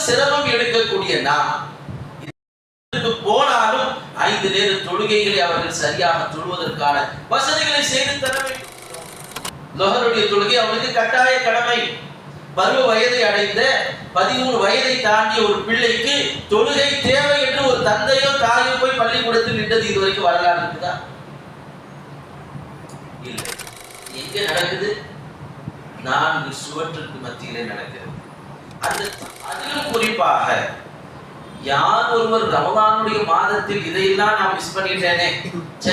சிரமம் எடுக்கக்கூடிய நாம் போனாலும் 5 நேர தொழுகைகளை அவர்கள் சரியாக தொழுவதற்கான வசதிகளை செய்து தர வேண்டும். லுஹருடைய தொழுகை அவனுக்கு கட்டாய கடமை. பருவ வயதை அடைந்த 13 வயதை தாண்டிய ஒரு பிள்ளைக்கு தொழுகை தேவை என்று ஒரு தந்தையோ தாயோ போய் பள்ளிக்கூடத்தில் நின்றது இதுவரைக்கும் வரலாறு இருக்குதா? இல்லை. எங்க நடக்குது? 4 சுவற்றுக்கு மத்தியிலே நடக்கிறது. அதிலும் குறிப்பாக யார் ஒருவர் ரமலானுடைய மாதத்தில் இதையெல்லாம் நான் மிஸ் பண்ணிட்டேனே,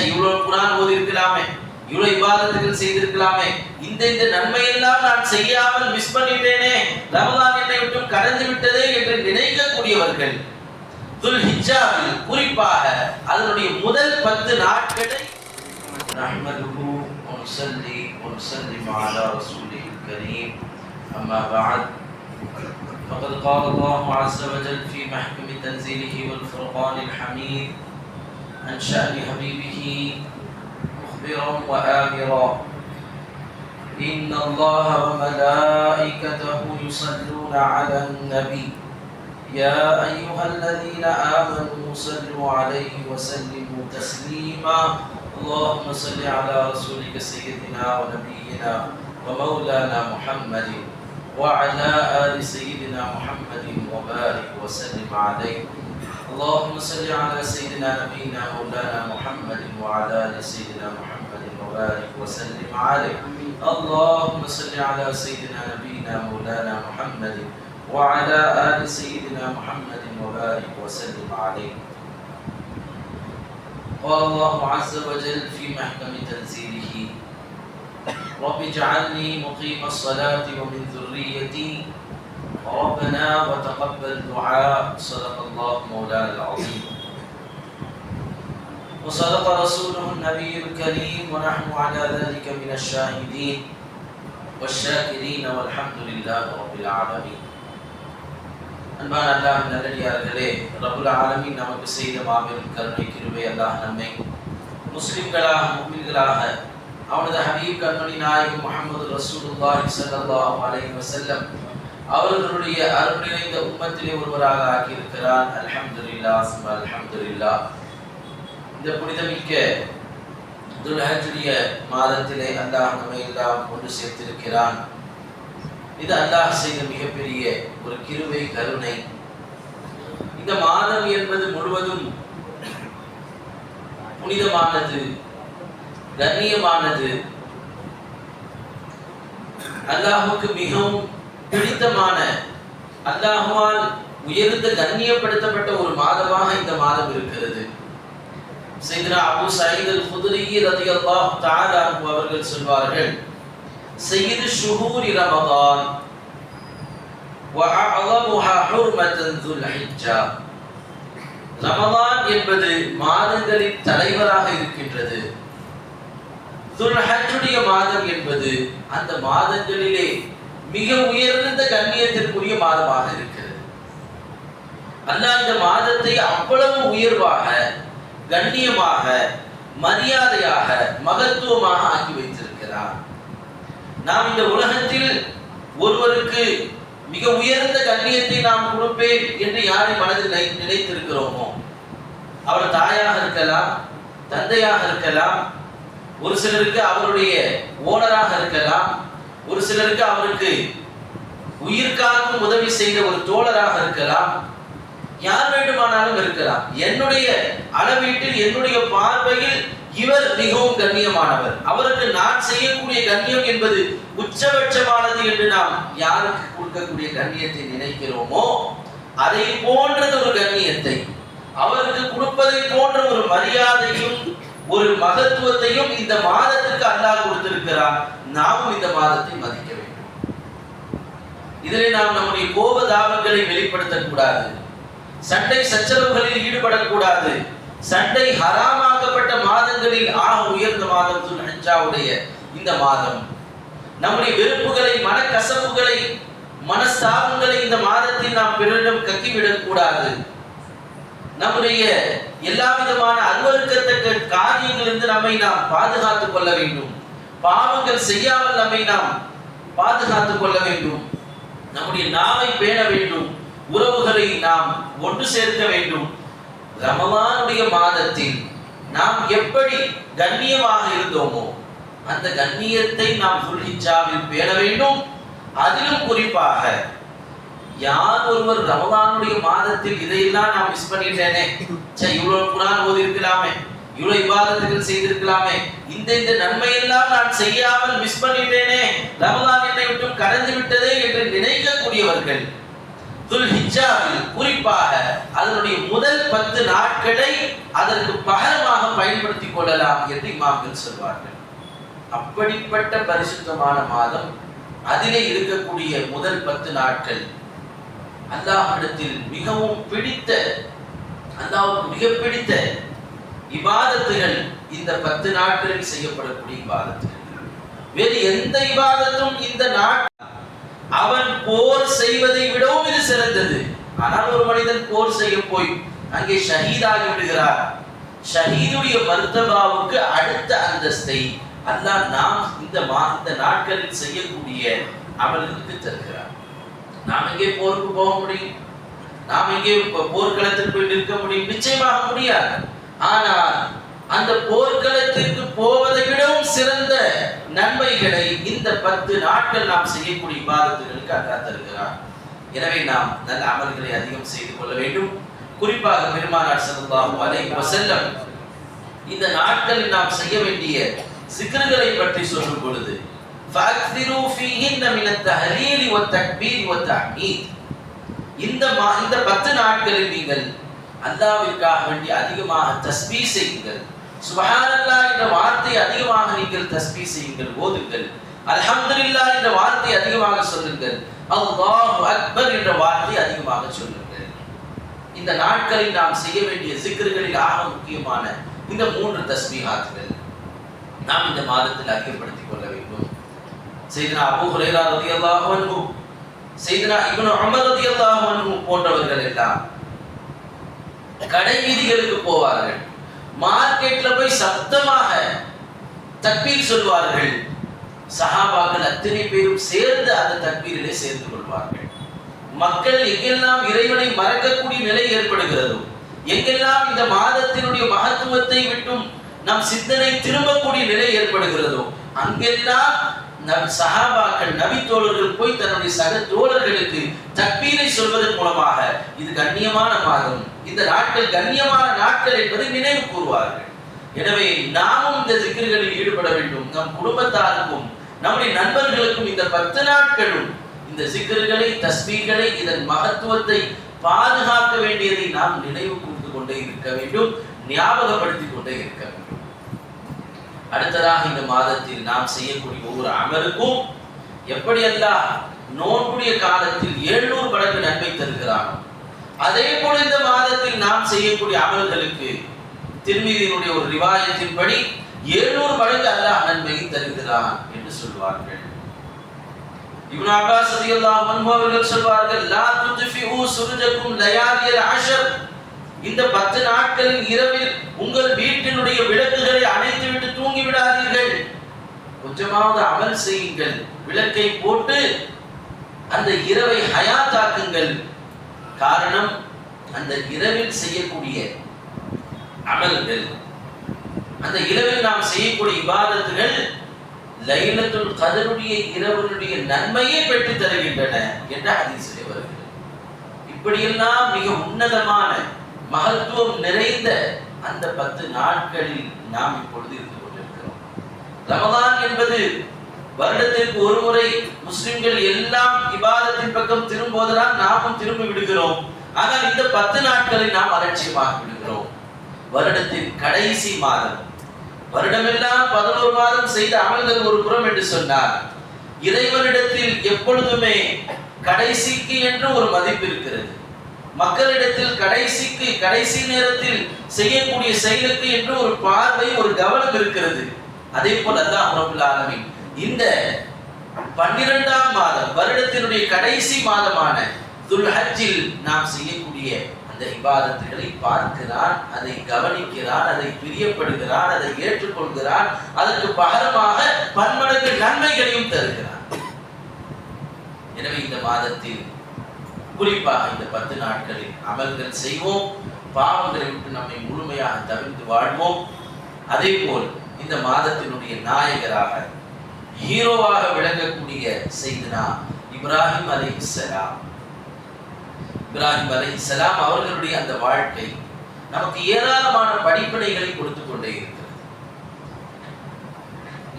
இவ்வளவு குர்ஆன் ஓதி இருக்கலாமே, இவ்வளவு இபாதத்துகள் செய்திருக்கலாமே, இந்த நன்மையெல்லாம் நான் செய்யாமல் மிஸ் பண்ணிட்டேனே, ரமலான் என்னை விட்டு கடந்து விட்டதே என்று நினைக்கக்கூடியவர்கள் துல்ஹிஜ்ஜாவில் குறிப்பாக அதனுடைய முதல் 10 நாட்களை நஹ்மதுஹு வ நுஸல்லி வ நுஸல்லிமு அலா ரசூலில் கரீம் அம்மா பஅத் فقد قال الله عز وجل في محكم تنزيله والفرقان الحميد عن شأن حبيبه مخبرا وآمرا إن الله وملائكته يصلون على النبي يا أيها الذين آمنوا صلوا عليه وسلموا تسليما اللهم صل على رسولك سيدنا ونبينا ومولانا محمد وعلى آل سيدنا محمد وبارك وسلم عليه اللهم صل على سيدنا نبينا مولانا محمد وعلى آل سيدنا محمد وبارك وسلم عليه اللهم صل على سيدنا نبينا مولانا محمد وعلى آل سيدنا محمد وبارك وسلم عليه قال الله عز وجل في محكم تنزيله رب اجعلني مقيم الصلاة ومن ذريتي ربنا وتقبل دعاء صدق الله مولانا العظيم وصدق رسوله النبي الكريم ونحن على ذلك من الشاهدين والشاكرين والحمد لله رب العالمين அன்பான அல்லாஹ்வின் நல்லடியார்களே, ரப்புல் ஆலமீன் நமக்கு செய்த மாபெரும் கருணை கிருபை அல்லாஹ் நம்மை முஸ்லிம்களாக முஃமின்களாக அவனது ஹபீப் கண்மணி நாயகம் முஹம்மது ரசூலுல்லாஹி ஸல்லல்லாஹு அலைஹி வஸல்லம் அவர்களுடைய அருள் நிறைந்த உம்மத்திலே ஒருவராக ஆக்கியிருக்கிறான். அல்ஹம்துலில்லாஹ் சும்ம அல்ஹம்துலில்லாஹ். இந்த புனிதமிக்க துல்ஹஜ்ஜுடைய மாதத்திலே அல்லாஹ் நம்மை எல்லாம் கொண்டு சேர்த்திருக்கிறான். இது அல்லாஹ் செய்த மிகப்பெரிய ஒரு கிருபை கருணை. இந்த மாதம் என்பது முழுவதும் புனிதமானது, கண்ணியமானது, அல்லாஹுக்கு மிகவும் பிடித்தமான, அல்லாஹுவால் உயர்ந்த கண்ணியப்படுத்தப்பட்ட ஒரு மாதமாக இந்த மாதம் இருக்கிறது. சையதுனா அபூ சயீத் அல்-குத்ரி ரலியல்லாஹு தஆலா அன்ஹு அவர்கள் சொல்வார்கள், சையது ஷுஹூரி ரமதான் வ அஅலமுஹா ஹுர்மத்தன் துல்ஹிஜ்ஜா. ரமதான் என்பது மாதங்களின் தலைவராக இருக்கின்றது. துல்ஹஜ்ஜுடைய மாதம் என்பது அந்த மாதங்களிலே மிக உயர்ந்த கண்ணியத்திற்குரிய மாதமாக இருக்கிறது. அல்லாஹ் இந்த மாதத்தை அவ்வளவு உயர்வாக, கண்ணியமாக, மரியாதையாக, மகத்துவமாக ஆக்கி வைத்திருக்கிறார். நாம் இந்த உலகத்தில் ஒருவருக்கு மிக உயர்ந்த கண்ணியத்தை நாம் கொடுப்பேன் என்று யாரை மனதில் நினைத்திருக்கிறோமோ, அவர் தாயாக இருக்கலாம், தந்தையாக இருக்கலாம், ஒரு சிலருக்கு அவருடைய ஓனராக இருக்கலாம், ஒரு சிலருக்கு அவருக்கு உயிர் காக்கும் உதவி செய்த ஒரு தோழராக இருக்கலாம், யார் வேண்டுமானாலும் இருக்கலாம். என்னுடைய அளவீட்டில், என்னுடைய பார்வையில் இவர் மிகவும் கண்ணியமானவர், அவருக்கு நான் செய்யக்கூடிய கண்ணியம் என்பது உச்சபட்சமானது என்று நாம் யாருக்கு கொடுக்கக்கூடிய கண்ணியத்தை நினைக்கிறோமோ, அதை போன்றது ஒரு கண்ணியத்தை, அவருக்கு கொடுப்பதை போன்ற ஒரு மரியாதையும் ஒரு மகத்துவத்தையும் இந்த மாதத்திற்கு அல்லாஹ் கொடுத்திருக்கிறார். நாமும் இந்த மாதத்தை மதிக்க வேண்டும். இதிலே நாம் நம்முடைய கோபதாபங்களை வெளிப்படுத்தக்கூடாது, சண்டை சச்சரவுகளில் ஈடுபடக்கூடாது. சண்டை ஹராமாக்கப்பட்ட மாதங்களில் ஆக உயர்ந்த மாதம் துல்ஹஜ்ஜாவுடைய இந்த மாதம். நம்முடைய வெறுப்புகளை, மனக்கசப்புகளை, மனஸ்தாபங்களை இந்த மாதத்தில் நாம் பிறரிடம் கக்கிவிடக் கூடாது. நம்முடைய எல்லா விதமான அருவருக்கத்தக்க காரியங்களிலிருந்து நம்மை நாம் பாதுகாத்துக் கொள்ள வேண்டும். பாவங்கள் செய்யாமல் நம்மை நாம் பாதுகாத்துக் கொள்ள வேண்டும். நம்முடைய நாவை பேண வேண்டும். உறவுகளை நாம் ஒன்று சேர்க்க வேண்டும். ரமலானுடைய மாதத்தில் நாம் எப்படி கண்ணியமாக இருந்தோமோ அந்த கண்ணியத்தை நாம் துல்ஹிஜ்ஜாவில் பேண வேண்டும். அதிலும் குறிப்பாக யார் ஒருவர் ரமலானுடைய மாதத்தில் இதையெல்லாம் நான் மிஸ் பண்ணிட்டேனே, இவ்வளவு குர்ஆன் ஓதி இருக்கலாமே, இவ்வளவு இபாதத்துகள் செய்திருக்கலாமே, இந்த நன்மையெல்லாம் நான் செய்யாமல் மிஸ் பண்ணிட்டேனே, ரமலான் என்னை விட்டு கடந்து விட்டதே என்று நினைக்கக்கூடியவர்கள் துல்ஹிஜ்ஜாவில் குறிப்பாக அதனுடைய முதல் 10 நாட்களை அதற்கு பகரமாக பயன்படுத்திக் கொள்ளலாம் என்று இமாம்கள் சொல்வார்கள். அப்படிப்பட்ட பரிசுத்தமான மாதம், அதிலே இருக்கக்கூடிய முதல் 10 நாட்கள் அல்லாஹ்விடத்தில் மிகவும் பிடித்த, அல்லாஹ்வுக்கு மிக பிடித்த இபாதத்துகள் இந்த 10 நாட்களில் செய்யப்படக்கூடிய இபாதத்துகள். வேறு எந்த இபாதத்தும் இந்த நாட்கள் அவன் போர் செய்வதை விடவும் இது சிறந்தது. ஆனால் ஒரு மனிதன் போர் செய்ய போய் அங்கே ஷஹீதாகி விடுகிறார். ஷஹீதுடைய மர்தபாவுக்கு அடுத்த அந்தஸ்தை அல்லாஹ் நாம் இந்த நாட்களில் செய்யக்கூடிய அமல்களுக்கு தருகிறார். நாம் எங்கே போருக்கு போக முடியும்? நாம் எங்கே போர்க்களத்தில் போய் நிற்க முடியும்? நிச்சயமாக முடியாது. ஆனால் அந்த போர்க்களத்திற்கு போவதை விடவும் சிறந்த நன்மைகளை இந்த 10 நாட்கள் நாம் செய்யக்கூடிய இபாதத்துகளுக்கு அல்லாஹ் தருகிறார். எனவே நாம் நல்ல அமல்களை அதிகம் செய்து கொள்ள வேண்டும். குறிப்பாக பெருமானார் ஸல்லல்லாஹு அலைஹி வஸல்லம் இந்த நாட்களில் நாம் செய்ய வேண்டிய சிக்ருகளை பற்றி சொல்லும் பொழுது ஃபஅக்ஸிரு ஃபீஹின்ன மினத் தஹ்லீல் வத் தக்பீர் வத் தஹ்மீத், இந்த 10 நாட்களில் நீங்கள் அல்லாஹ்விற்காக வேண்டி அதிகமாக தஸ்பீஹ் செய்யுங்கள். சுப்ஹானல்லாஹ் என்ற வார்த்தையை அதிகமாக நீங்கள் தஸ்பீஹ் செய்யுங்கள், ஓதுங்கள். அல்ஹம்துலில்லாஹ் என்ற வார்த்தையை அதிகமாக சொல்லுங்கள். அல்லாஹு அக்பர் என்ற வார்த்தையை அதிகமாக சொல்லுங்கள். இந்த நாட்களில் நாம் செய்ய வேண்டிய சிக்ருகளில் ஆக முக்கியமான இந்த 3 தஸ்பீஹாத்துகள் நாம் இந்த மாதத்தில் அதிகப்படுத்திக் கொள்ள வேண்டும். சையதுனா அபூ ஹுரைரா ரலியல்லாஹு அன்ஹு, சையதுனா இப்னு உமர் ரலியல்லாஹு அன்ஹு போன்றவர்கள் எல்லாம் கடை வீதிகளுக்கு போவார்கள். மார்க்கெட்ல போய் சத்தமாக தக்பீர் சொல்வார்கள். சஹாபாக்கள் அத்தனை பேரும் சேர்ந்து அந்த தக்பீரிலே சேர்ந்து கொள்வார்கள். மக்கள் எங்கெல்லாம் இறைவனை மறக்கக்கூடிய நிலை ஏற்படுகிறதோ, எங்கெல்லாம் இந்த மாதத்தினுடைய மகத்துவத்தை விட்டும் நம் சிந்தனை திரும்பக்கூடிய நிலை ஏற்படுகிறதோ, அங்கெல்லாம் நம் சஹாபாக்கள் நபி தோழர்கள் போய் தன்னுடைய சக தோழர்களுக்கு தக்பீரை சொல்வதன் மூலமாக இது கண்ணியமான மாதம், இந்த நாட்கள் கண்ணியமான நாட்கள் என்பதை நினைவு கூறுவார்கள். எனவே நாமும் இந்த சிக்ருகளில் ஈடுபட வேண்டும். நம் குடும்பத்தாருக்கும் நம்முடைய நண்பர்களுக்கும் இந்த 10 நாட்களும் இந்த சிக்ருகளை, தஸ்பீகளை, இதன் மகத்துவத்தை பாதுகாக்க வேண்டியதை நாம் நினைவு கூர்ந்து கொண்டே இருக்க வேண்டும், ஞாபகப்படுத்திக் கொண்டே இருக்க வேண்டும். அடுத்ததாக இந்த மாதத்தில் நாம் செய்யக்கூடிய ஒவ்வொரு அமலுக்கும் எப்படி அல்லாஹ் நோன்புடைய காலத்தில் 700 மடங்கு நன்மை தருகிறானோ, அதே போல இந்த மாதத்தில் நாம் செய்யக்கூடிய அமல்களுக்கு திர்மிதியினுடைய ஒரு ரிவாயத்தின்படி 700 மடங்கு அல்லாஹ் நன்மையை தருகிறான் என்று சொல்வார்கள். இப்னு அப்பாஸ் ரலியல்லாஹு அன்ஹு அவர்கள் சொல்வார்கள், லா துத்ஃபிஉ சுருஜக்கும் லயாலில் அஷர், இந்த 10 நாட்களின் இரவில் உங்கள் வீட்டினுடைய விளக்குகளை அணைத்து விட்டு தூங்கி விடாதீர்கள். கொஞ்சமாவது அமல் செய்யுங்கள், விளக்கை போட்டு அந்த இரவை ஹயாத்தாக்குங்கள். காரணம், அந்த இரவில் செய்யக்கூடிய அமல்கள், அந்த இரவில் நாம் செய்யக்கூடிய இபாதத்துகள் லைலத்துல் கத்ருடைய இரவுடைய நன்மையை பெற்று தருகின்றன என்ற ஹதீஸிலே வருகிறது. இப்படியெல்லாம் மிக உன்னதமான மகத்துவம் நிறைந்த அந்த 10 நாட்களில் நாம் இப்பொழுது இருந்து கொண்டிருக்கிறோம். ரமலான் என்பது வருடத்திற்கு ஒரு முறை முஸ்லிம்கள் எல்லாம் இபாதத்தின் பக்கம் திரும்புவதனால் நாமும் திரும்பி விடுகிறோம். ஆனால் இந்த 10 நாட்களை நாம் அலட்சியமாக விடுகிறோம். வருடத்தின் கடைசி மாதம், வருடமெல்லாம் 11 மாதம் செய்த அமல்கள் ஒரு புறம் என்று சொன்னார், இறைவனிடத்தில் எப்பொழுதுமே கடைசிக்கு என்று ஒரு மதிப்பு இருக்கிறது. மக்களிடத்தில் கடைசிக்கு, கடைசி நேரத்தில் செய்யக்கூடிய செயலுக்கு என்று ஒரு பார்வை, ஒரு கவனம் இருக்கிறது. அதே போல அல்லாஹ் ரப்பல் ஆலமீன் இந்த 12ஆம் மாதம், வருடத்தினுடைய கடைசி மாதமான துல்ஹஜ்ஜில் நாம் செய்யக்கூடிய அந்த இபாதத்துகளை பார்க்கிறான், அதை கவனிக்கிறான், அதை பிரியப்படுகிறான், அதை ஏற்றுக்கொள்கிறான். அதற்கு பகரமாக பன்மடங்கு நன்மைகளையும் தருகிறான். எனவே இந்த மாதத்தில் குறிப்பாக இந்த 10 நாட்களில் அமல்கள் செய்வோம், பாவங்களை விட்டு நம்மை முழுமையாக தவிர்த்து வாழ்வோம். அதே போல் இந்த மாதத்தினுடைய நாயகராக ஹீரோவாக விளங்கக்கூடிய செய்தனா இப்ராஹிம் அலைஹிஸ்ஸலாம் அவர்களுடைய அந்த வாழ்க்கை நமக்கு ஏராளமான படிப்பினைகளை கொடுத்து கொண்டே இருக்கிறது.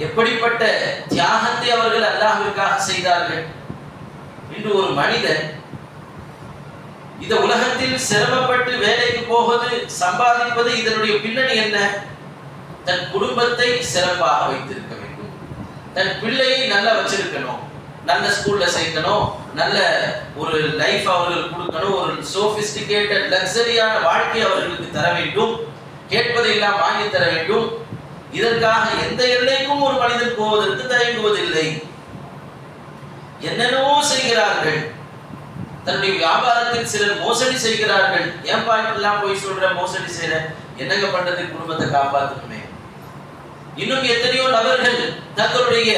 எப்படிப்பட்ட தியாகத்தை அவர்கள் அல்லாஹ்விற்காக செய்தார்கள். இன்று ஒரு மனிதன் இந்த உலகத்தில் சிரமப்பட்டு வேலைக்கு போவது, சம்பாதிப்பது, இதனுடைய பின்னணி என்ன? தன் குடும்பத்தை சிறப்பாக வைத்திருக்க வேண்டும், தன் பிள்ளையை நல்லா வச்சிருக்கணும், நல்ல ஸ்கூல்ல சேர்க்கணும், நல்ல ஒரு லைஃப் அவர்களுக்கு கொடுக்கணும், ஒரு சோபிஸ்டிகேட்டட் லக்ஸரியான வாழ்க்கை அவர்களுக்கு தர வேண்டும், கேட்பதையெல்லாம் வாங்கி தர வேண்டும். இதற்காக எந்த எல்லைக்கும் ஒரு மனிதன் போவதற்கு தயங்குவதில்லை. என்னென்னவோ செய்கிறார்கள். தன்னுடைய வியாபாரத்தில் சிலர் மோசடி செய்கிறார்கள். ஏன் பாய்க்கெல்லாம் போய் சொல்ற, மோசடி செய்யற, என்னங்க பண்றது, குடும்பத்தை காப்பாற்றணுமே. இன்னும் எத்தனையோ நபர்கள் தங்களுடைய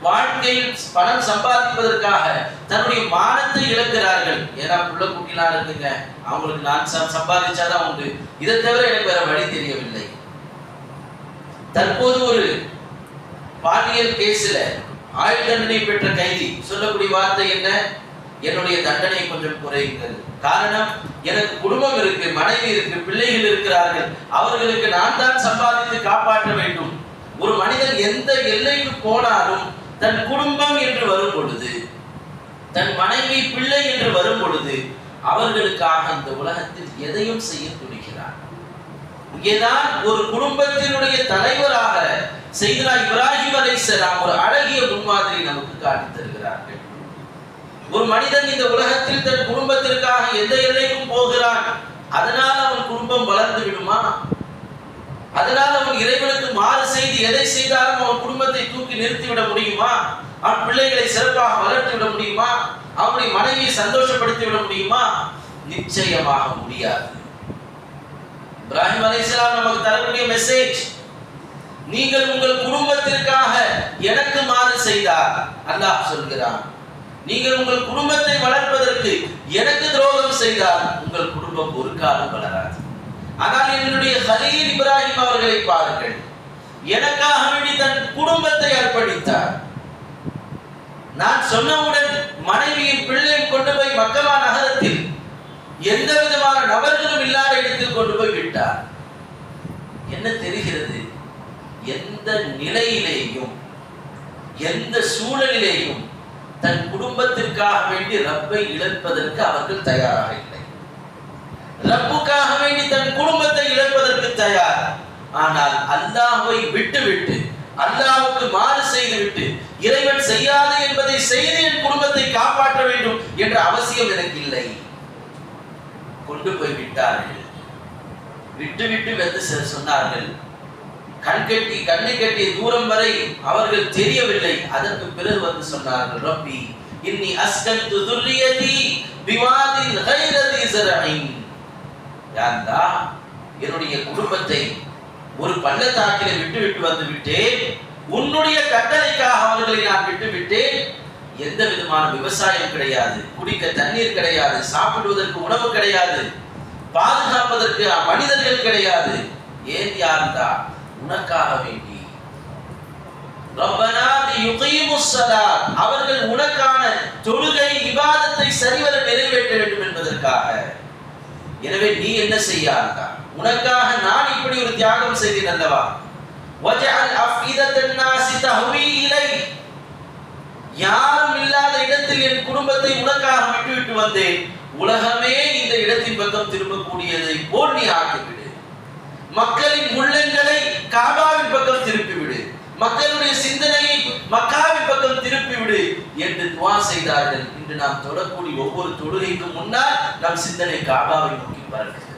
வாழ்க்கையில் பணம் சம்பாதிப்பதற்காக தன்னுடைய மானத்தை இழக்கிறார்கள். ஏன்னா புள்ள குட்டிலாம் இருக்குங்க, அவங்களுக்கு நான் சம்பாதிச்சாதான் உண்டு, இதை தவிர எனக்கு வேற வழி தெரியவில்லை. தற்போது ஒரு பாலியல் கேஸ்ல ஆயுள் தண்டனை பெற்ற கைதி சொல்லக்கூடிய வார்த்தை என்ன? என்னுடைய தண்டனை கொஞ்சம் குறையுங்கள். காரணம், எனக்கு குடும்பம் இருக்கு, மனைவி இருக்கு, பிள்ளைகள் இருக்கிறார்கள், அவர்களுக்கு நான் தான் சம்பாதித்து காப்பாற்ற வேண்டும். ஒரு மனிதன் எந்த எல்லைக்கு போனாலும் தன் குடும்பம் என்று வரும் பொழுது, தன் மனைவி பிள்ளை என்று வரும் பொழுது அவர்களுக்காக இந்த உலகத்தில் எதையும் செய்ய துடிக்கிறார். இங்கேதான் ஒரு குடும்பத்தினுடைய தலைவராக செய்தனா இப்ராஹிம் அலைஹிஸ்ஸலாம் ஒரு அழகிய முன்மாதிரி நமக்கு காட்டி தருகிறார்கள். ஒரு மனிதன் இந்த உலகத்தில் தன் குடும்பத்திற்காக எந்த எல்லைக்கும் போகிறான், அதனால் அவன் குடும்பம் வளர்ந்து விடுமா? அதனால் அவன் இறைவனுக்கு மாறு செய்து எதை செய்தாலும் அவன் குடும்பத்தை தூக்கி நிறுத்திவிட முடியுமா? அவன் பிள்ளைகளை சிறப்பாக வளர்த்து விட முடியுமா? அவனுடைய மனைவியை சந்தோஷப்படுத்தி விட முடியுமா? நிச்சயமாக முடியாது. இப்ராஹிம் அலைஹிஸ்ஸலாம் நமக்கு தரக்கூடிய மெசேஜ், நீங்கள் உங்கள் குடும்பத்திற்காக எனக்கு மாறு செய்தார் அல்லாஹ் சொல்கிறான். நீங்கள் உங்கள் குடும்பத்தை வளர்ப்பதற்கு எனக்கு துரோகம் செய்தால் உங்கள் குடும்பம் ஒரு காலம் வளராது. ஆனால் என்னுடைய கலீல் இப்ராஹிம் அவர்களை பாருங்கள், எனக்காக வேண்டி தன் குடும்பத்தை அர்ப்பணித்தார். நான் சொன்னவுடன் மனைவியின் பிள்ளையும் கொண்டு போய் மக்கமா நகரத்தில் எந்த விதமான நபர்களும் இல்லாத இடத்தில் கொண்டு போய் விட்டார். என்ன தெரிகிறது? எந்த நிலையிலேயும் எந்த சூழலிலேயும் தன் குடும்பத்திற்காக வேண்டி ரப்பை இழப்பதற்கு அவர்கள் தயாராக இல்லை. ரப்புக்காக வேண்டி தன் குடும்பத்தை இழப்பதற்கு தயார். ஆனால் அல்லாஹ்வை விட்டுவிட்டு, அல்லாஹ்வுக்கு மாறு செய்துவிட்டு, இறைவன் செய்யாது என்பதை செய்து என் குடும்பத்தை காப்பாற்ற வேண்டும் என்ற அவசியம் எனக்கு இல்லை. கொண்டு போய் விட்டார்கள். விட்டு வந்து சொன்னார்கள், கண்ணை கட்டிய தூரம் வரை அவர்கள் தெரியவில்லை. அதற்கு பிறகு வந்து சொன்னார்கள், ரப்பி இன்னி அஸ்கன்து துர்ரியதி பிவாதின் கைர தி ஸரஇன். யா அல்லாஹ், என்னுடைய குடும்பத்தை ஒரு பள்ளத்தாக்கிலே விட்டு வந்து விட்டேன். உன்னுடைய கட்டளைக்காக அவர்களை நான் விட்டு விட்டேன். எந்த விதமான விவசாயம் கிடையாது, குடிக்க தண்ணீர் கிடையாது, சாப்பிடுவதற்கு உணவு கிடையாது, பாதுகாப்பதற்கு மனிதர்கள் கிடையாது. ஏன் யா அல்லாஹ்? உனக்காக வேண்டி. ரப்பனா லியுகீமுஸ் ஸலாத், அவர்கள் உனக்கான தொழுகை இபாதத்தை சரிவர நிறைவேற்ற வேண்டும் என்பதற்காக. எனவே நீ என்ன செய்யாதா? உனக்காக நான் இப்படி ஒரு தியாகம் செய்தேன் அல்லவா? வஜஅல் அஃபிதத்தன் நாஸி தஹ்வி இலை, யாரும் இல்லாத இடத்தில் என் குடும்பத்தை உனக்காக விட்டு வந்தேன். உலகமே இந்த இடத்தின் பக்கம் திரும்பக்கூடியதை போல் நீ ஆக்கிவிடு. மக்களின் உள்ளங்களை காபாவின் பக்கம் திருப்பிவிடு, மக்களுடைய சிந்தனையை மக்காவின் பக்கம் திருப்பிவிடு என்று துஆ செய்தார்கள். இன்று நாம் தொடக்கூடிய ஒவ்வொரு தொழுகைக்கு முன்னால் நம் சிந்தனை காபாவை நோக்கி பறக்கிறது.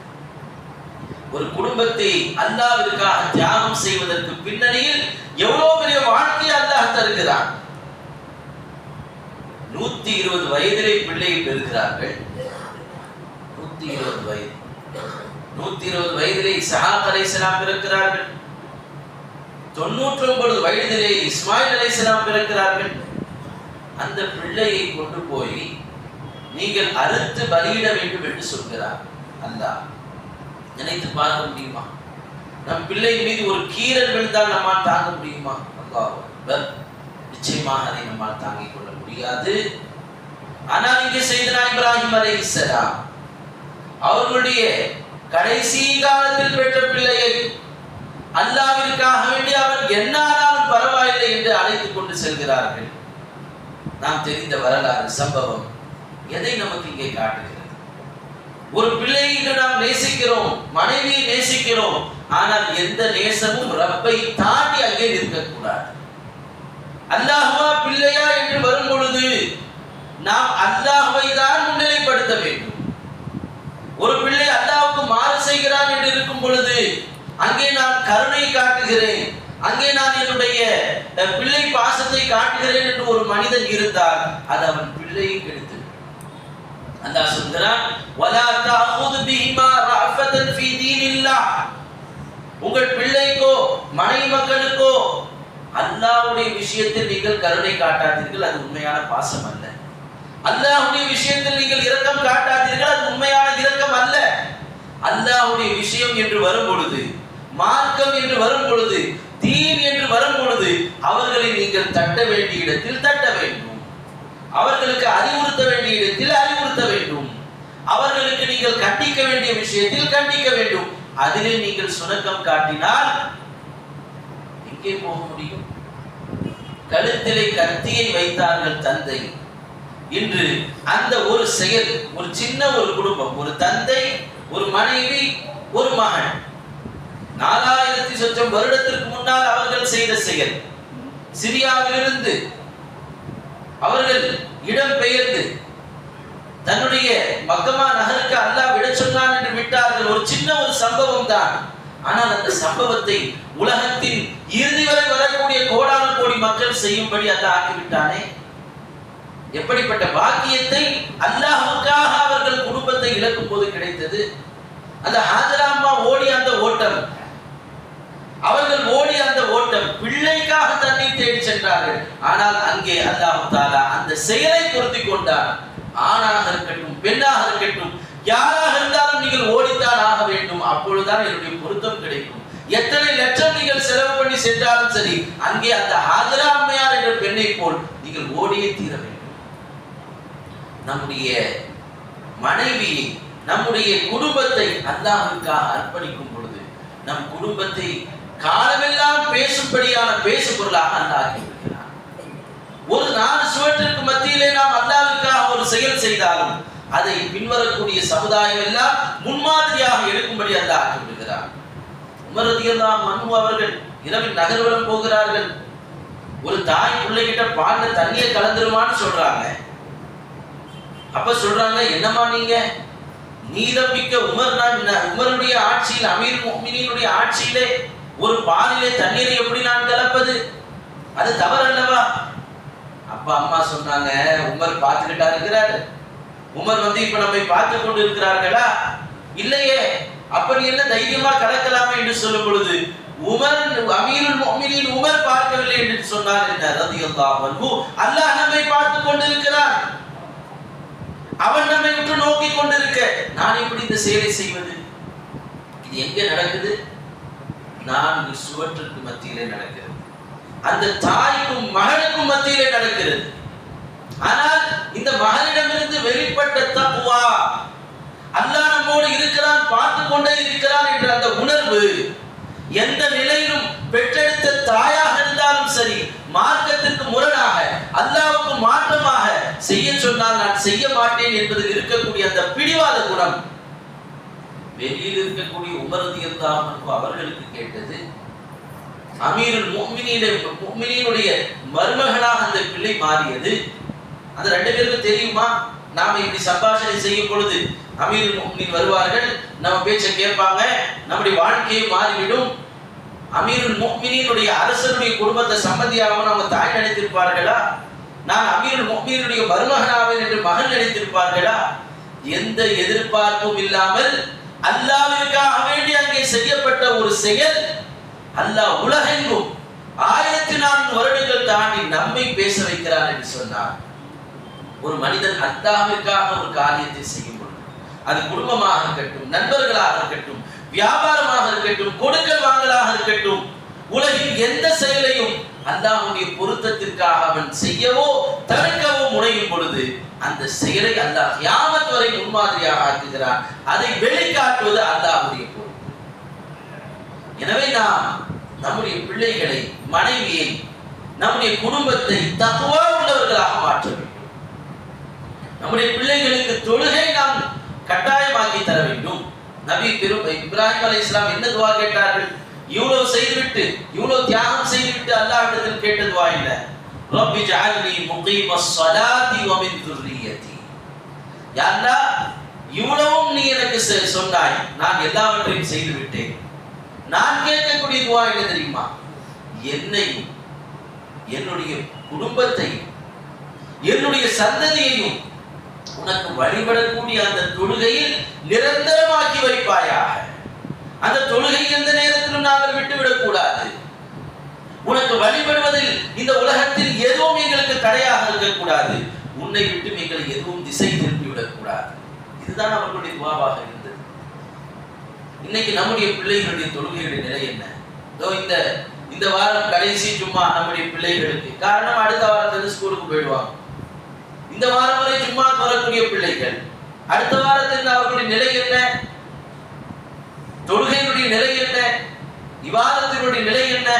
ஒரு குடும்பத்தை அல்லாஹ்விற்காக தியாகம் செய்வதற்கு பின்னணியில் எவ்வளவு பெரிய வாழ்க்கையை அல்லாஹ் தருகிறான். 120 வயதிலே பிள்ளையை பெறுகிறார்கள். 120 வயது, 120 வயதிலே இஸ்ஹாக் அலைஹிஸ்ஸலாம் பிறக்கிறார்கள். 99 வயதிலே இஸ்மாயில் அலைஹிஸ்ஸலாம் பிறக்கிறார்கள். அந்த பிள்ளையை கொண்டு போய் நீங்கள் அறுத்து பலியிட வேண்டும் என்று சொல்கிறார் அல்லாஹ். நினைத்து பார்க்க முடியுமா? நம் பிள்ளை மீது ஒரு கீறல் விழுந்தால் நம்மால் தாங்க முடியுமா? அல்லாஹ் அக்பர். நிச்சயமாக அதை நம்மால் தாங்கிக் கொள்ள முடியாது. ஆனால் இங்கே செய்தனா இப்ராஹிம் அலைஹிஸ்ஸலாம் அவர்களுடைய கடைசி காலத்தில் பெற்ற பிள்ளையை அல்லாஹ்விற்காக வேண்டி அவர் என்ன ஆனாலும் பரவாயில்லை என்று அழைத்துக் கொண்டு செல்கிறார்கள். நாம் தெரிந்த வரலாறு சம்பவம் எதை நமக்கு இங்கே காட்டுகிறது? ஒரு பிள்ளையை இன்று நாம் நேசிக்கிறோம், மனைவியை நேசிக்கிறோம், ஆனால் எந்த நேசமும் ரப்பை தாண்டி அங்கே இருக்கக்கூடாது. அல்லாஹ்வா பிள்ளையா என்று வரும் பொழுது நாம் அல்லாஹ்வை தான் முன்னிலைப்படுத்த வேண்டும். ஒரு பிள்ளை அல்லாஹ்வுக்கு மாறு செய்கிறான் என்று இருக்கும் பொழுது அங்கே நான் கருணை காட்டுகிறேன், அங்கே நான் என்னுடைய பிள்ளை பாசத்தை காட்டுகிறேன் என்று ஒரு மனிதன் இருந்தால் அது அவன் பிள்ளையை கெடுத்து. அல்லாஹ் சொல்கிறான், வலா தஅஹுது பிஹிமா ரஃபதன் ஃபீ தீனில்லாஹ். உங்கள் பிள்ளைக்கோ மனைவி மக்களுக்கோ அல்லாஹ்வுடைய விஷயத்தில் நீங்கள் கருணை காட்டாதீர்கள், அது உண்மையான பாசம் அல்ல. அல்லாஹ்வுடைய விஷயத்தில் நீங்கள் இரக்கம் காட்டாதீர்கள், அது உண்மையான இரக்கம் அல்ல. அல்லாஹ்வுடைய விஷயம் என்று வரும் பொழுது, மார்க்கம் என்று வரும் பொழுது, தீன் என்று வரும் பொழுது அவர்களை நீங்கள் தட்ட வேண்டிய இடத்தில் தட்ட வேண்டும், அவர்களுக்கு அறிவுறுத்த வேண்டிய இடத்தில் அறிவுறுத்த வேண்டும், அவர்களுக்கு நீங்கள் கண்டிக்க வேண்டிய விஷயத்தில் கண்டிக்க வேண்டும். அதிலே நீங்கள் சுணக்கம் காட்டினால் எங்கே போக முடியும்? கழுத்திலே கத்தியை வைத்தார்கள் தந்தை. இன்று அந்த ஒரு செயல், ஒரு சின்ன ஒரு குடும்பம், ஒரு தந்தை, ஒரு மனைவி, ஒரு மகன், 4000 சொச்சம் வருடத்திற்கு முன்னால் அவர்கள் செய்த செயல். சிரியாவிலிருந்து அவர்கள் இடம் பெயர்ந்து தன்னுடைய மக்கமா நகருக்கு அல்லாஹ் விட சொன்னான் என்று விட்டார்கள். ஒரு சின்ன ஒரு சம்பவம் தான். ஆனால் அந்த சம்பவத்தை உலகத்தின் இறுதி வரை வரக்கூடிய கோடான கோடி மக்கள் செய்யும்படி அல்லாஹ் ஆக்கிவிட்டானே. எப்படிப்பட்ட பாக்கியத்தை அல்லாஹ்வுக்காக அவர்கள் குடும்பத்தை இழக்கும் போது கிடைத்தது. அந்த ஹாஜரா அம்மா ஓடிய அந்த ஓட்டம், அவர்கள் ஓடிய அந்த ஓட்டம், பிள்ளைக்காக தண்ணீர் தேடி சென்றார்கள். ஆனால் அங்கே அல்லாஹ் தஆலா அந்த செயலை பொருத்தி கொண்டார். ஆணாக இருக்கட்டும், பெண்ணாக இருக்கட்டும், யாராக இருந்தாலும் நீங்கள் ஓடித்தான் ஆக வேண்டும், அப்பொழுதுதான் என்னுடைய பொருத்தம் கிடைக்கும். எத்தனை லட்சம் நீங்கள் செலவு பண்ணி சென்றாலும் சரி, அங்கே அந்த ஹாஜரா அம்மையார் என்ற பெண்ணை போல் நீங்கள் ஓடியே தீர வேண்டும். நம்முடைய மனைவியை, நம்முடைய குடும்பத்தை அல்லாஹ்வுக்காக அர்ப்பணிக்கும் பொழுது நம் குடும்பத்தை காலமெல்லாம் பேசும்படியான பேசு பொருளாக அல்லாஹ் ஆக்கிவிடுகிறார். ஒரு 4 சுவற்றிற்கு மத்தியிலே நாம் அல்லாஹ்வுக்காக ஒரு செயல் செய்தாலும் அதை பின்வரக்கூடிய சமுதாயம் எல்லாம் முன்மாதிரியாக எடுக்கும்படி அல்லாஹ் ஆக்கிவிடுகிறார். உமர் ரலியல்லாஹு அன்ஹு அவர்கள் இரவில் நகர்வலம் போகிறார்கள். ஒரு தாய் பிள்ளைகிட்ட பால்ல தண்ணியை கலந்துருமான்னு சொல்றாங்க. அப்ப சொல்றாங்க, என்னமா நீங்க நீதமிக்க உமருடைய ஆட்சியில், அமீர் முஃமினீனுடைய ஆட்சியிலே ஒரு பாலிலே தண்ணீரை எப்படி நான் கலப்பது? அது தவறல்லவா? அப்ப அம்மா சொன்னாங்க, உமர் பார்த்துக்கிட்டா இருக்கிறாரு, உமர் இப்ப நம்மை பார்த்து கொண்டு இருக்கிறார்களா? இல்லையே. அப்ப நீ என்ன தைரியமா கலக்கலாமே என்று சொல்லும் பொழுது உமர், அமீருல் முஃமினீன் உமர் பார்க்கவில்லை என்று சொன்னார் என்ன ரலியல்லாஹு அன்ஹு. அல்லாஹ் நம்மை பார்த்து கொண்டிருக்கிறான், அவன் நம்மை விட்டு நோக்கி கொண்டிருக்க நான் எப்படி இந்த செயலை செய்வது? இது எங்க நடக்குது? 4 சுவற்றுக்கு மத்தியிலே நடக்கிறது. அந்த தாய்க்கும் மகனுக்கும் மத்தியிலே நடக்கிறது. ஆனால் இந்த மகனிடமிருந்து வெளிப்பட்ட தக்வா, அல்லாஹ் நம்மோடு இருக்கிறான், பார்த்து கொண்டே இருக்கிறான் என்ற அந்த உணர்வு எந்த நிலையிலும் பெற்றெடுத்த தாயாக இருந்தாலும் சரி, மார்க்கத்திற்கு முரணாக, அல்லாஹ்வுக்கு மாற்றமாக செய்ய சொன்னால் நான் செய்ய மாட்டேன் என்பதில் இருக்கக்கூடிய அந்த பிடிவாத குணம் வெளியில் இருக்கக்கூடிய உமர் ரலியல்லாஹு அன்ஹு அவர்களுக்கு கேட்டது. அமீருல் முஃமினீனுடைய மருமகனாக அந்த பிள்ளை மாறியது. அந்த 2 பேருக்கு தெரியுமா? நாம இப்படி சம்பாஷணை செய்யும் பொழுது அமீருல் முஃமினீன் வருவார்கள், நம்ம பேச்சை கேட்பாங்க, நம்முடைய வாழ்க்கையை மாறிவிடும். அமீருல் முஃமினீனுடைய அரசனுடைய குடும்பத்தை சம்பந்தியாகவும் அவங்க தாய் நினைத்திருப்பார்களா? நான் அமீருல் முஃமினீனுடைய மருமகனாவேன் என்று மகன் நினைத்திருப்பார்களா? எந்த எதிர்பார்ப்பும் இல்லாமல் அல்லாஹ்விற்காக வேண்டி அங்கே செய்யப்பட்ட ஒரு செயல், அல்லாஹ் உலகெங்கும் 1400 வருடங்கள் தாண்டி நம்மை பேச வைக்கிறார் என்று சொன்னார். ஒரு மனிதன் அல்லாஹ்விற்காக ஒரு காரியத்தை செய்யும் பொழுது, அது குடும்பமாக இருக்கட்டும், நண்பர்களாக இருக்கட்டும், வியாபாரமாக இருக்கட்டும், கொடுக்கல் வாங்கலாக இருக்கட்டும், உலகில் எந்த செயலையும் அல்லாஹ்வுடைய பொருத்தத்திற்காக அவன் செய்யவோ தடுக்கவோ முனையும் பொழுது அந்த செயலை அல்லாஹ் கியாமத் வரை முன்மாதிரியாக ஆக்குகிறான். அதை வெளிக்காட்டுவது அல்லாஹ்வுடைய பொறுப்பு. எனவே நாம் நம்முடைய பிள்ளைகளை, மனைவியை, நம்முடைய குடும்பத்தை தக்வா உள்ளவர்களாக மாற்ற வேண்டும். நம்முடைய பிள்ளைகளுக்கு தொழுகை நாம் கட்டாயமாக்கி தர வேண்டும். நபி இப்ராஹிம் அலைஹிஸ்ஸலாம் என்ன துஆ கேட்டார்கள்? இவ்வளவு செய்துவிட்டு, இவ்வளவு தியாகம் செய்துவிட்டு அல்லாஹ்விடத்தில் கேட்ட துஆ என்ன? ரப்பி ஜஅல்னி முகீமஸ் ஸலாத்தி வ மின் ذُرِّيَّتِي. யா அல்லாஹ், இவ்வளவும் நீ எனக்கு சொன்னாய், நான் எல்லாவற்றையும் செய்து விட்டேன். நான் கேட்கக்கூடிய துஆ என்ன தெரியுமா? என்னையும், என்னுடைய குடும்பத்தையும், என்னுடைய சந்ததியையும் உனக்கு வழிபடக்கூடிய அந்த தொழுகையில் நிரந்தரமாக்கி வைப்பாயாக. அந்த தொழுகை எந்த நேரத்திலும் நாங்கள் விட்டுவிடக் கூடாது. உனக்கு வழிபடுவதில் இந்த உலகத்தில் எதுவும் எங்களுக்கு தடையாக இருக்கக்கூடாது. உன்னை விட்டு எங்களை எதுவும் திசை திருப்பிவிடக் கூடாது. இதுதான் அவர்களுடைய துஆவாக இருந்தது. இன்னைக்கு நம்முடைய பிள்ளைகளுடைய தொழுகையுடைய நிலை என்ன? இந்த வாரம் கடைசி ஜும்மா நம்முடைய பிள்ளைகளுக்கு, காரணம் அடுத்த வாரத்துல ஸ்கூலுக்கு போயிடுவாங்க. இந்த வாரம் வரை ஜும்மா வரக்கூடிய பிள்ளைகள், அடுத்த வாரத்தில் அவர்களுடைய நிலை என்ன? தொழுகையினுடைய நிலை என்ன? இபாதத்தினுடைய நிலை என்ன?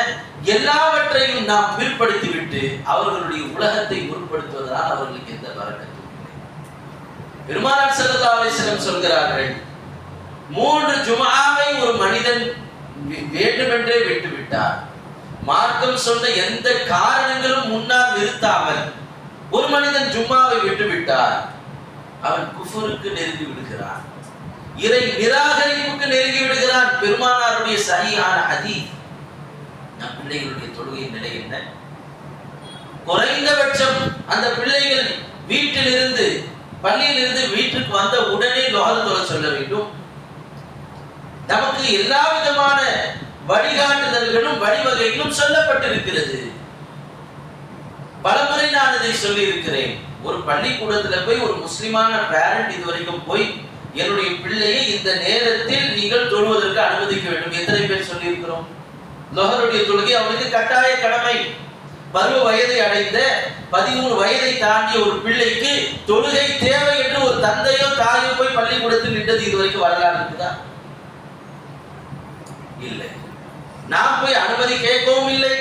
எல்லாவற்றையும் நாம் பிற்படுத்திவிட்டு அவர்களுடைய உலகத்தை உருப்படுத்துவதால் அவர்களுக்கு எந்த பரக்கத்தும் இல்லை. பெருமானார் ஸல்லல்லாஹு அலைஹி வஸல்லம் சொல்கிறார்கள், 3 ஜும்ஆவை ஒரு மனிதன் வேண்டுமென்றே விட்டுவிட்டார், மார்க்கம் சொன்ன எந்த காரணங்களும் முன்னால் நிறுத்தாமல் ஒரு மனிதன் ஜும்மாவை விட்டுவிட்டார், அவன் குஃபருக்கு நெருங்கி விடுகிறான், இறை நிராகரிப்புக்கு நெருங்கி விடுகிறான். பெருமானாருடைய சஹீஹான ஹதீஸ். நம் பிள்ளைகளுடைய தொழுகையின் நிலை என்ன? குறைந்தபட்சம் அந்த பிள்ளைகள் வீட்டிலிருந்து, பள்ளியிலிருந்து வீட்டுக்கு வந்த உடனே லொஹர் தொழ சொல்ல வேண்டும். நமக்கு எல்லா விதமான வழிகாட்டுதல்களும் வழிவகைகளும் சொல்லப்பட்டிருக்கிறது. பலமுறை நான் இதை சொல்லி இருக்கிறேன். ஒரு பள்ளிக்கூடத்துல போய் ஒரு முஸ்லிமான பேரண்ட் இதுவரைக்கும் போய் என்னுடைய பிள்ளையை இந்த நேரத்தில் நீங்கள் தொழுவதற்கு அனுமதிக்க வேண்டும். எத்தனை பேர் சொல்லி இருக்கிறோம்? லொஹருடைய தொழுகை அவனுக்கு கட்டாய கடமை. பருவ வயதை அடைந்த 13 வயதை தாண்டிய ஒரு பிள்ளைக்கு தொழுகை தேவை என்று ஒரு தந்தையோ தாயோ போய் பள்ளிக்கூடத்தில் நின்றது இதுவரைக்கும் வரலாறு இருக்குதா? இல்லை. நாம் போய் அனுமதி கேட்கவும் இல்லை.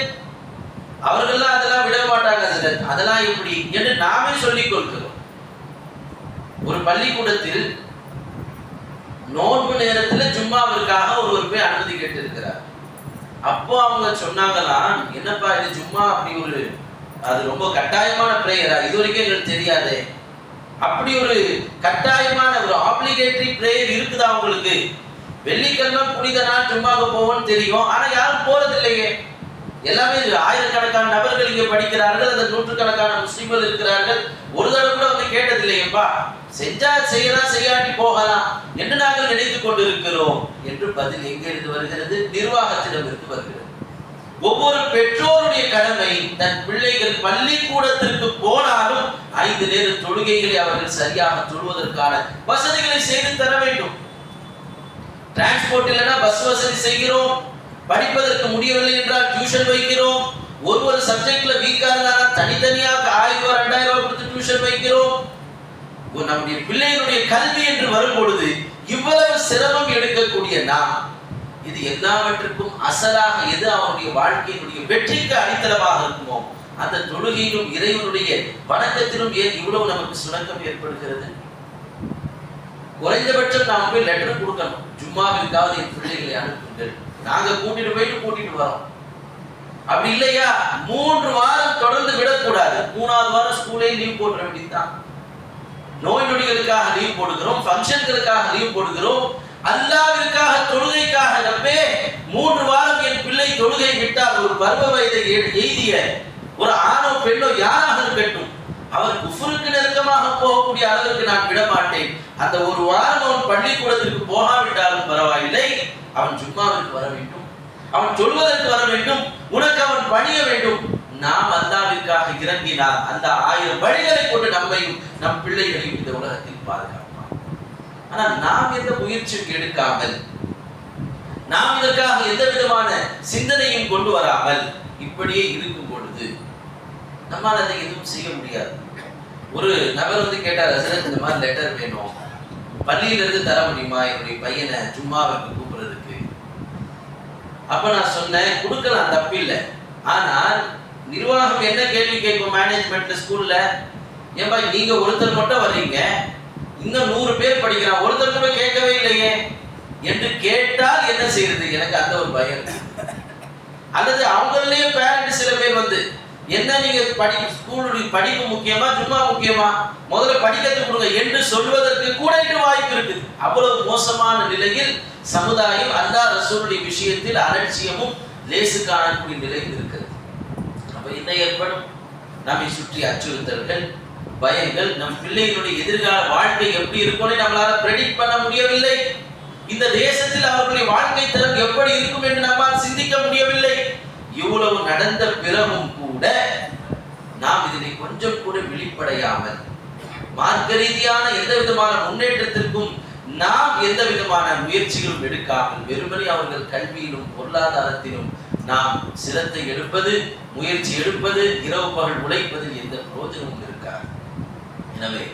அவர்கள்லாம் அதெல்லாம் விட மாட்டாங்க. அதெல்லாம் எப்படி என்று நாமே சொல்லிக் கொள்கிறோம். ஒரு பள்ளிக்கூடத்தில் நோன்பு நேரத்தில் ஜும்மாவிற்காக ஒருவர் போய் அனுமதி கேட்டு இருக்கிறார். அப்போ அவங்க சொன்னாங்களாம், என்னப்பா இது ஜும்மா அப்படி ஒரு, அது ரொம்ப கட்டாயமான பிரேயரா? இது வரைக்கும் எங்களுக்கு தெரியாதே. அப்படி ஒரு கட்டாயமான ஒரு ஆப்ளிகேட்டரி பிரேயர் இருக்குதா உங்களுக்கு? வெள்ளிக்கிழமை புனித நாள் ஜும்மாவுக்கு போவோம்னு தெரியும், ஆனா யாரும் போறது இல்லையே. எல்லாமே ஆயிரக்கணக்கான நபர்கள் இங்கே படிக்கிறார்கள், அந்த நூற்றுக்கணக்கான முஸ்லிம்கள் இருக்கிறார்கள். ஒரு தடவை கூட வந்து கேட்டதில்லையப்பா, செஞ்சா செய்யலாம், செய்யாட்டி போகலாம் என்று நாங்கள் நினைத்துக் கொண்டிருக்கிறோம் என்று பதில் எங்கிருந்து வருகிறது? நிர்வாகத்திடமிருந்து வருகிறது. ஒவ்வொரு பெற்றோருடைய கடமை தன் பிள்ளைகள் பள்ளிக்கூடத்திற்கு போனாலும் 5 நேர தொழுகைகளை அவர்கள் சரியாக தொழுவதற்கான வசதிகளை செய்து தர வேண்டும். டிரான்ஸ்போர்ட் இல்லைன்னா பஸ் வசதி செய்கிறோம். படிப்பதற்கு முடியவில்லை என்றால் டியூஷன் வைக்கிறோம். ஒரு சப்ஜெக்ட்ல வீக்கா இருந்தா தனித்தனியாக 1000 ரூபாய் 2000 ரூபாய் கொடுத்து டியூஷன் வைக்கிறோம். நம்முடைய பிள்ளைகளுடைய கல்வி என்று வரும்பொழுது இவ்வளவு சிரமம் எடுக்கக்கூடிய நாம், இது எல்லாவற்றுக்கும் அசலாக எது அவனுடைய வாழ்க்கையினுடைய வெற்றிக்கு அடித்தளமாக இருக்குமோ அந்த தொழுகையிலும் இறைவனுடைய வணக்கத்திலும் ஏன் இவ்வளவு நமக்கு சுணக்கம் ஏற்படுகிறது? குறைந்தபட்சம் நாம் போய் லெட்டர் கொடுக்கணும், ஜும்மாவிற்காவது என் பிள்ளைகளை அனுப்புங்கள், நாங்க கூட்டிட்டு வரோம். அப்படி இல்லையா 3 வாரம் தொடர்ந்து விடக்கூடாது. 3வது வாரம் ஸ்கூலே லீவ் போட வேண்டியதுதான். நோய் நொடிகளுக்காக லீவ் போடுகிறோம், ஃபங்க்ஷன்களுக்காக லீவ் போடுகிறோம். அல்லாஹ்விற்காக தொழுகைக்காக ரப்பே 3 வாரம் என் பிள்ளை தொழுகை விட்டால் ஒரு பருவ வயதை எய்திய ஒரு ஆணோ பெண்ணோ யாராக இருக்கட்டும், அவர் குஃபருக்கு நெருக்கமாக போகக்கூடிய அளவுக்கு நான் விட மாட்டேன். அந்த ஒரு வாரம் அவன் பள்ளிக்கூடத்திற்கு போகாவிட்டாலும் பரவாயில்லை, அவன் ஜும்மாவிற்கு வர வேண்டும், அவன் தொழுவதற்கு வர வேண்டும், உனக்கு அவன் பணிய வேண்டும். நாம் அல்லாஹ்விற்காக இறங்கினால் அந்த 1000 வழிகளை கொண்டு நம்மையும் நம் பிள்ளைகளையும் இந்த உலகத்தில் பாதுகாப்பார். ஆனால் நாம் எந்த முயற்சியும் எடுக்காமல், நாம் இதற்காக எந்த விதமான சிந்தனையும் கொண்டு வராமல் இப்படியே இருக்கும் பொழுது நம்மால் அதை எதுவும் செய்ய முடியாது. ஒரு நபர் கேட்டார், ஹஸரத் இந்த மாதிரி லெட்டர் வேணும், பள்ளியிலிருந்து தர முடியுமா என்னுடைய பையனை ஜும்மாவுக்கு கூப்பிடுறதுக்கு? அப்ப நான் சொன்னேன், கொடுக்கலாம், தப்பில்லை. ஆனால் நிர்வாகம் என்ன கேள்வி கேட்கும் மேனேஜ்மெண்ட் ஸ்கூல்ல, ஏன்பா நீங்க ஒருத்தர் மட்டும் வர்றீங்க, இன்னும் 100 பேர் படிக்கிறான், ஒருத்தர் கூட கேட்கவே இல்லையே என்று கேட்டால் என்ன செய்யறது? எனக்கு அந்த ஒரு பயம். அல்லது அவங்களே பேரண்ட் சில பேர் என்ன நீங்க ஸ்கூலுடைய படிப்பு முக்கியமா ஜும்மா முக்கியமா, முதல்ல படிக்கிறது கொடுங்க என்று சொல்வதற்கு கூட வாய்ப்பு இருக்குது. அவ்வளவு மோசமான நிலையில் சமுதாயம் அல்லாஹ் ரசூலுடைய விஷயத்தில் அலட்சியமும் லேசு காணக்கூடிய நிலையில் இருக்கிறது. அப்ப என்ன ஏற்படும்? நம்மை சுற்றி அச்சுறுத்தல்கள், பயங்கள், நம் பிள்ளைகளுடைய எதிர்கால வாழ்க்கை எப்படி இருக்கும்னு நம்மளால பிரெடிக்ட் பண்ண முடியவில்லை. இந்த தேசத்தில் அவர்களுடைய வாழ்க்கை தரம் எப்படி இருக்கும் என்று நம்மால் சிந்திக்க முடியவில்லை. இவ்வளவு நடந்த பிறகும் கூட நாம் இதனை கொஞ்சம் கூட விழிப்படையாமல், மார்க்க ரீதியான எந்த விதமான முன்னேற்றத்திற்கும் நாம் எந்த விதமான முயற்சிகளும் எடுக்காமல், வெறுமனே அவர்கள் கல்வியிலும் பொருளாதாரத்திலும் நாம் சிரத்தை எடுப்பது, முயற்சி எடுப்பது, இரவு பகல் உழைப்பதில் எந்த பிரயோஜனமும் இருக்காது. எனவே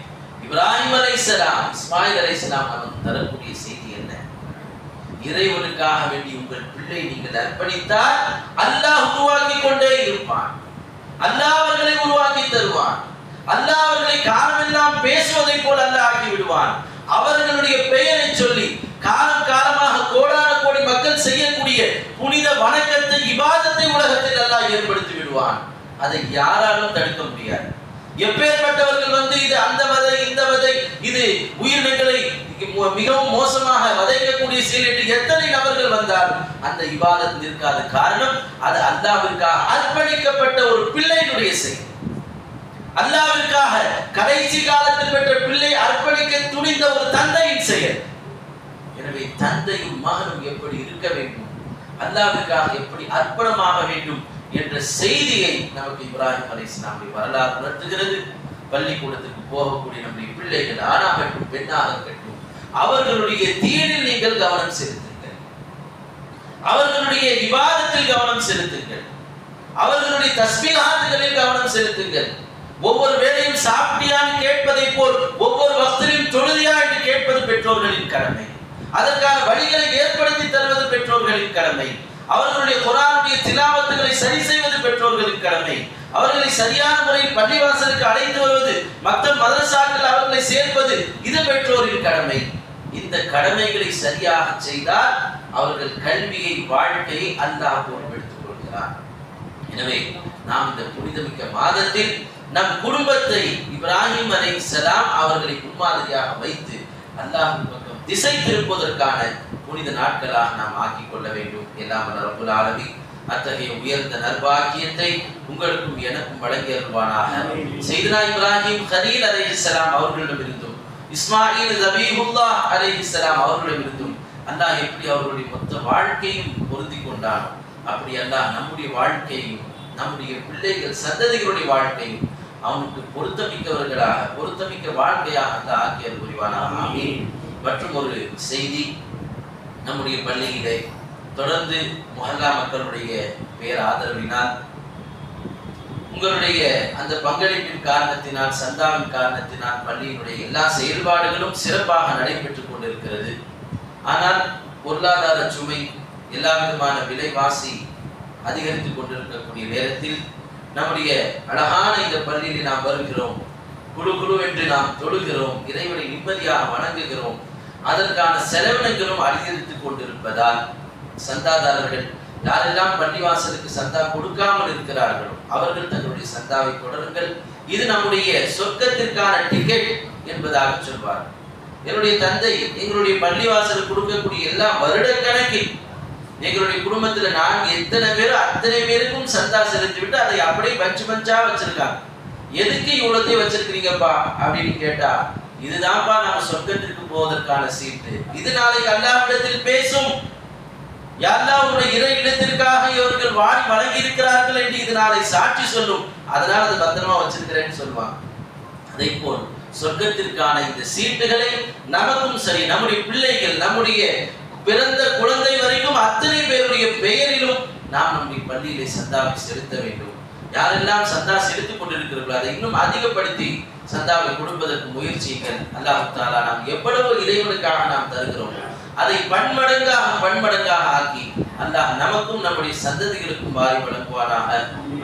இப்ராஹிம் அலைஹிஸ்ஸலாம், இஸ்மாயில் அலைஹிஸ்ஸலாம் நமக்கு தரக்கூடிய செய்தி என்ன? இறைவனுக்காக வேண்டி உங்கள் பிள்ளை நீங்கள் அர்ப்பணித்தால் அல்லாஹ் உருவாக்கி கொண்டே இருப்பான். அல்லாஹ் அவர்களை உருவாக்கி தருவான். அல்லாஹ் அவர்களை காலமெல்லாம் பேசுவதை போல் அல்லாஹ் ஆக்கி விடுவான். அவர்களுடைய பெயரை சொல்லி காலம் காலமாக கோடான கோடி மக்கள் செய்யக்கூடிய புனித வணக்கத்தை, இபாதத்தை உலகத்தில் அல்லாஹ் ஏற்படுத்தி விடுவான். அதை யாராலும் தடுக்க முடியாது. எப்பேற்பட்டவர்கள் இது அந்த வதை, இந்த வதை, இது உயிரினங்களை மிகவும் மோசமாக வதைக்கக்கூடிய சீலிட்டு எத்தனை நபர்கள் வந்தாலும் அந்த இபாதத் நிற்காத காரணம் அது அல்லாஹ்விற்காக அர்ப்பணிக்கப்பட்ட ஒரு பிள்ளையினுடைய செயல். அல்லாஹ்விற்காக கடைசி காலத்தில் பெற்ற பிள்ளை அர்ப்பணிக்க துணிந்த ஒரு தந்தையின் செயல். எனவே தந்தையும் மகனும் எப்படி இருக்க வேண்டும், அல்லாஹ்விற்காக எப்படி அர்ப்பணமாக வேண்டும் என்ற செய்தியை நமக்கு இப்ராஹிம் அலைஹிஸ்ஸலாமுடைய வரலாறு உணர்த்துகிறது. பள்ளிக்கூடத்துக்கு போகக்கூடிய நம்முடைய பிள்ளைகள் ஆணாகட்டும் பெண்ணாகட்டும் அவர்களுடைய தீனில் நீங்கள் கவனம் செலுத்துங்கள், அவர்களுடைய இபாதத்தில் கவனம் செலுத்துங்கள், அவர்களுடைய தஸ்பீஹாத்துகளில் கவனம் செலுத்துங்கள். ஒவ்வொரு வேளையும் சாப்பிட்டியான்னு கேட்பதை போல் ஒவ்வொரு வக்திலும் தொழுதியா என்று கேட்பது பெற்றோர்களின் கடமை. அதற்கான வழிகளை ஏற்படுத்தி தருவது பெற்றோர்களின் கடமை. அவர்களுடைய குர்ஆனுடைய திலாவத்துகளை சரி செய்வது பெற்றோர்களின் கடமை. அவர்களை சரியான முறையில் பள்ளிவாசலுக்கு அழைத்து வருவது, மற்ற மதரசாக்கள் அவர்களை சேர்ப்பது, இது பெற்றோரின் கடமை. இந்த கடமைகளை சரியாக செய்தால் அவர்கள் கல்வியை, வாழ்க்கையை அல்லாஹ் பொறுப்பெடுத்துக் கொள்கிறார். எனவே நாம் இந்த புனிதமிக்க மாதத்தில் நம் குடும்பத்தை இப்ராஹிம் அலைஹிஸ்ஸலாம் அவர்களை முன்மாதிரியாக வைத்து அல்லாஹ்வின் பக்கம் திசை திருப்புவதற்கான புனித நாட்களாக நாம் ஆக்கிக் கொள்ள வேண்டும். எல்லாம் வல்ல ரப்புல் ஆலமீன் அத்தகைய உயர்ந்த நற்பாக்கியத்தை உங்களுக்கும் எனக்கும் வழங்கி அருள்வானாக. சையதுனா இப்ராஹிம் கலீல் அலைஹிஸ்ஸலாம் அவர்களிடமிருந்தும் இஸ்மாயில் ஜபீஹுல்லாஹ் அலைஹிஸ்ஸலாம் அவர்களிடமிருந்தும் அல்லாஹ் எப்படி அவர்களுடைய மொத்த வாழ்க்கையும் பொருந்தி கொண்டானோ அப்படி அல்லாஹ் நம்முடைய வாழ்க்கையும் நம்முடைய பிள்ளைகள் சந்ததிகளுடைய வாழ்க்கையும் அவனுக்கு பொருத்தமிக்கவர்களாக, பொருத்தமிக்க வாழ்க்கையாக அல்லாஹ் ஆக்கி அருள் புரிவானாக. ஆமீன். மற்றும் ஒரு செய்தி, நம்முடைய பள்ளியிலே தொடர்ந்து முஹல்லா மக்களுடைய பேர் ஆதரவினால், உங்களுடைய அந்த பங்களிப்பின் காரணத்தினால், சந்தாவின் காரணத்தினால் பள்ளியினுடைய எல்லா செயல்பாடுகளும் சிறப்பாக நடைபெற்றுக் கொண்டிருக்கிறது. ஆனால் பொருளாதார சுமை, எல்லா விதமான விலைவாசி அதிகரித்துக் கொண்டிருக்கக்கூடிய நேரத்தில் நம்முடைய அழகான இந்த பள்ளியில் நாம் வருகிறோம், குழு குழு என்று நாம் தொழுகிறோம், இறைவனை நிம்மதியாக வணங்குகிறோம். அதற்கான செலவினங்களும் அதிகரித்துக் கொண்டிருப்பதால் சந்தாதாரர்கள் யாரெல்லாம் பள்ளிவாசலுக்கு சந்தா கொடுக்காமல் இருக்கிறார்களோ அவர்கள் தங்களுடைய சந்தாவை தொடருங்கள். இது நம்முடைய சொர்க்கத்திற்கான டிக்கெட் என்பதாக சொல்வார். என்னுடைய தந்தை எங்களுடைய பள்ளிவாசலுக்கு கொடுக்கக்கூடிய எல்லா வருடக்கணக்கில் எங்களுடைய குடும்பத்துல நான் எத்தனை பேரோ அத்தனை பேருக்கும் சந்தா செலுத்திவிட்டு அதை அப்படியே பஞ்சு பஞ்சா வச்சிருக்காங்க. எதுக்கு இவ்வளோத்தையும் வச்சிருக்கிறீங்கப்பா அப்படின்னு கேட்டா, இதுதான்ப்பா நம்ம சொர்க்கத்திற்கு போவதற்கான சீட்டு, இது நாளைக்கு அல்லாஹ்விடத்தில் பேசும். யா அல்லாஹ் உன்னுடைய இறை இடத்திற்காக இவர்கள் வாடி வழங்கி இருக்கிறார்கள் என்று இது நாளை சாட்சி சொல்லும், அதனால அது பத்திரமா வச்சிருக்கிறேன்னு சொல்லுவாங்க. அதே போல் சொர்க்கத்திற்கான இந்த சீட்டுகளை நமக்கும் சரி, நம்முடைய பிள்ளைகள், நம்முடைய பிறந்த குழந்தை வரைக்கும் அத்தனை பேருடைய பெயரிலும் நாம் நம்முடைய பள்ளியிலே சந்தாவை செலுத்த வேண்டும். யாரெல்லாம் சந்தா செலுத்திக் கொண்டிருக்கிறார்களோ அதை இன்னும் அதிகப்படுத்தி சந்தாவை கொடுப்பதற்கு முயற்சிகள். அல்லாஹ் தஆலா நாம் எவ்வளவு இறைவனுக்காக நாம் தருகிறோம் அதை பன்மடங்காக ஆக்கி அல்லாஹ் நமக்கும் நம்முடைய சந்ததிகளுக்கும் வாரி வழங்குவானாக.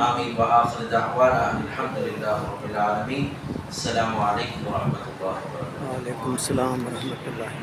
ஆமீன். வ ஆகிரு தஅவானா அல்ஹம்துலில்லாஹி ரப்பில் ஆலமீன். அஸ்ஸலாமு அலைக்கும் வரஹ்மத்துல்லாஹி வபரகாத்துஹு. வலைக்கும் ஸலாம் வரஹ்மத்துல்லாஹி.